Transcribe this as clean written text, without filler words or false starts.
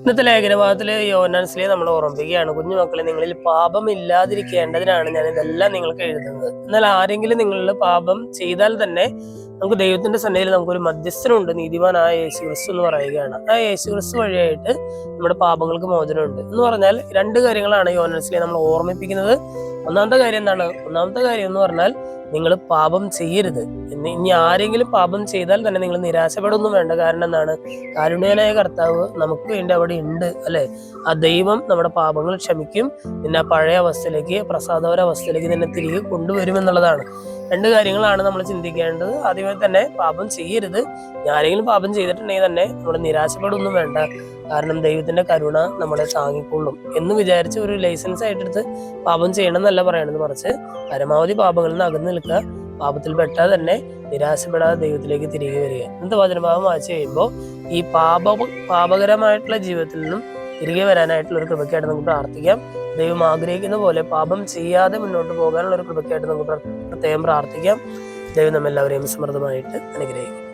ഇന്നത്തെ ലേഖനഭാഗത്തിൽ യോഹന്നാൻസ്ലീഹ നമ്മൾ ഓർമ്മിപ്പിക്കുകയാണ്, കുഞ്ഞുമക്കളെ, നിങ്ങളിൽ പാപം ഇല്ലാതിരിക്കേണ്ടതിനാണ് ഞാൻ ഇതെല്ലാം നിങ്ങൾക്ക് എഴുതുന്നത്. എന്നാൽ ആരെങ്കിലും നിങ്ങളിൽ പാപം ചെയ്താൽ തന്നെ നമുക്ക് ദൈവത്തിന്റെ സന്നിധിയിൽ നമുക്കൊരു മധ്യസ്ഥനുണ്ട്, നീതിമാനായ യേശുക്രിസ്തു എന്ന് പറയുകയാണ്. ആ യേശുക്രിസ്തു വഴിയായിട്ട് നമ്മുടെ പാപങ്ങൾക്ക് മോചനമുണ്ട് എന്ന് പറഞ്ഞാൽ രണ്ട് കാര്യങ്ങളാണ് യോഹന്നാൻസ്ലീഹ നമ്മൾ ഓർമ്മിപ്പിക്കുന്നത്. ഒന്നാമത്തെ കാര്യം എന്താണ്? ഒന്നാമത്തെ കാര്യം എന്ന് പറഞ്ഞാൽ നിങ്ങൾ പാപം ചെയ്യരുത്. ഇനി ആരെങ്കിലും പാപം ചെയ്താൽ തന്നെ നിങ്ങൾ നിരാശപ്പെടൊന്നും വേണ്ട. കാരണം എന്താണ്? കാരുണ്യനായ കർത്താവ് നമുക്ക് വേണ്ടി അവിടെ ഉണ്ട്, അല്ലെ? ആ ദൈവം നമ്മുടെ പാപങ്ങൾ ക്ഷമിക്കും, നിന്നെ പഴയ അവസ്ഥയിലേക്ക്, പ്രസാദപര അവസ്ഥയിലേക്ക് നിന്നെ തിരികെ കൊണ്ടുവരും എന്നുള്ളതാണ്. രണ്ട് കാര്യങ്ങളാണ് നമ്മൾ ചിന്തിക്കേണ്ടത്. ആദ്യമേ തന്നെ പാപം ചെയ്യരുത്. ആരെങ്കിലും പാപം ചെയ്തിട്ടുണ്ടെങ്കിൽ തന്നെ നമ്മൾ നിരാശപ്പെടൊന്നും വേണ്ട. കാരണം ദൈവത്തിന്റെ കരുണ നമ്മളെ താങ്ങിക്കൊള്ളും എന്ന് വിചാരിച്ച് ഒരു ലൈസൻസ് ആയിട്ടെടുത്ത് പാപം ചെയ്യണം എന്നല്ല പറയണത്. മറിച്ച് പരമാവധി പാപങ്ങളിൽ നിന്ന് അകന്നു നിൽക്കുക. പാപത്തിൽ പെട്ടാൽ തന്നെ നിരാശപ്പെടാതെ ദൈവത്തിലേക്ക് തിരികെ വരിക. ഇന്നത്തെ വചനഭാഗം വായിച്ചു കഴിയുമ്പോൾ ഈ പാപകരമായിട്ടുള്ള ജീവിതത്തിൽ നിന്നും തിരികെ വരാനായിട്ടുള്ള ഒരു കൃപയ്ക്കായിട്ട് നമുക്ക് പ്രാർത്ഥിക്കാം. ദൈവം ആഗ്രഹിക്കുന്ന പോലെ പാപം ചെയ്യാതെ മുന്നോട്ട് പോകാനുള്ള ഒരു കൃപയ്ക്കായിട്ട് നമുക്ക് പ്രത്യേകം പ്രാർത്ഥിക്കാം. ദൈവം നമ്മെല്ലാവരെയും സമൃദ്ധമായിട്ട് അനുഗ്രഹിക്കും.